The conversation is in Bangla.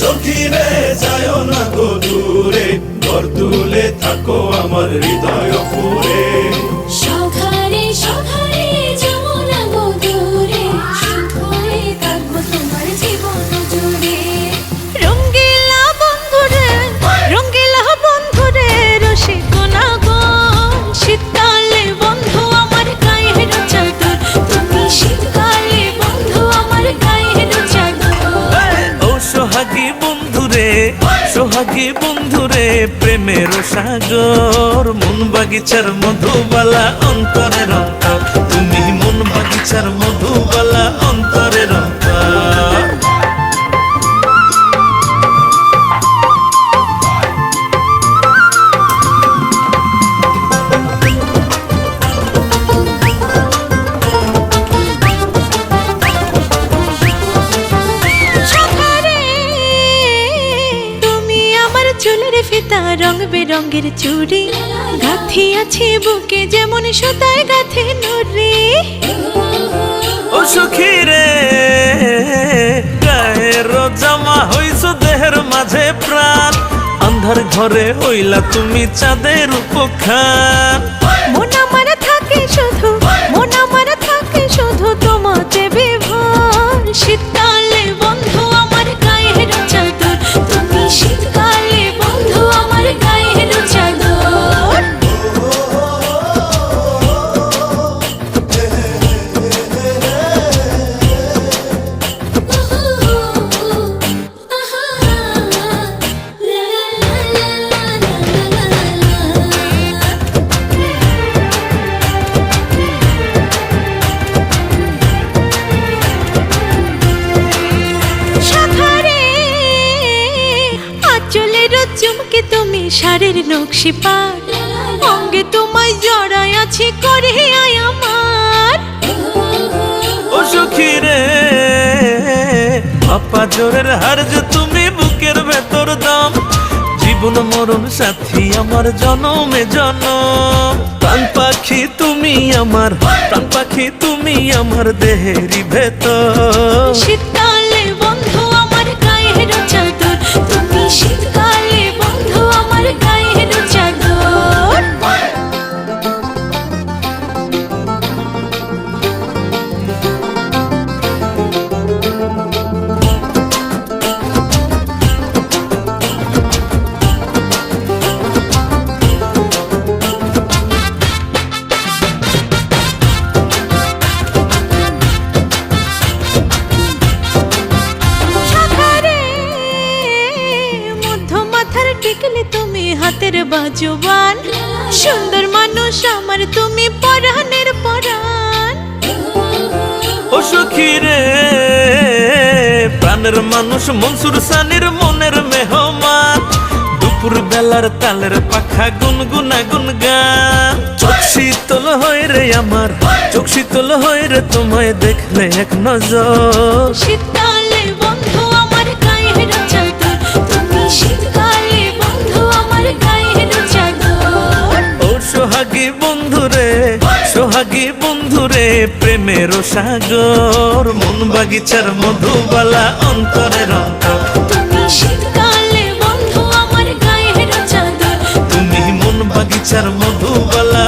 সখিরে যায় না গো দূরে, ঘর তুলে থাকো আমার হৃদয় পুরে। সখারে সখারে যাবো না গো দূরে, সুখে থাকবো তোমার জীবন জুড়ে। রঙ্গিলা বন্ধুরে, রঙ্গিলা বন্ধুরে, রসিক না গো শীতকালে বন্ধু আমার গায়ের চাদর, তুমি শীতকালে বন্ধু আমার গায়ের চাদর। ও সোহাগী বন্ধুরে, সোহাগী বন্ধুরে, প্রেমের সাগর, মন বাগিচার মধুবালা অন্তরের অন্তর, তুমি মন বাগিচার মধুবালা অন্তরের অন্তর। চুলের ফিতা রং বেরঙের চুড়ি, গাঁথি আছে বুকে যেমন সুতায় গাঁথে নুরি। ও সখী রে, গায়ের জামা হইছো দেহের মাঝে প্রাণ, আন্ধার ঘরে হইলা তুমি চাঁদের উপখান। মন আমার থাকে শুধু, মন আমার থাকে শুধু তোমাতে বিভোর, শীতকালে বন্ধু আমার গায়ের চাদর, তুমি শীতকালে বন্ধু আমার গায়ের চাদর। চুমকে তুমি শাড়ির নকশি পাট, অঙ্গে তোমায় জড়ায় আছি করে আমার। ও সখী রে, আপা জোরের হার যে তুমি বুকের ভেতর দাম, জীবন মরণ সাথী আমার জনমে জনম। প্রাণ পাখি তুমি আমার, প্রাণ পাখি তুমি আমার দেহেরই ভেতর। শীতকালে বন্ধু আমার গায়ের চাদর, তুমি শীতকালে বন্ধু আমার গায়ের চাদর। টিকলে তুমি হাতের বাজুবান, সুন্দর মানুষ আমার তুমি পরাণের পরাণ। ও সখী রে, প্রাণের মানুষ মনসুর সানির মনের মেহমান, দুপুর বেলার তালের পাখা গুনগুনা গুনগান। চোখ শীতল হয় রে আমার, চোখ শীতল হয় রে তোমায় দেখলে এক নজর। শীতকালে বন্ধু আমার গায়ের চাদর, তুমি শীতকালে বন্ধু আমার গায়ের চাদর। ও সোহাগী বন্ধুরে, সোহাগী বন্ধুরে, প্রেমের সাগর, মন বাগিচার মধুবালা অন্তরের অন্তর, তুমি শীতকালে বন্ধু আমার গায়ের চাদর, তুমি মন বাগিচার মধুবালা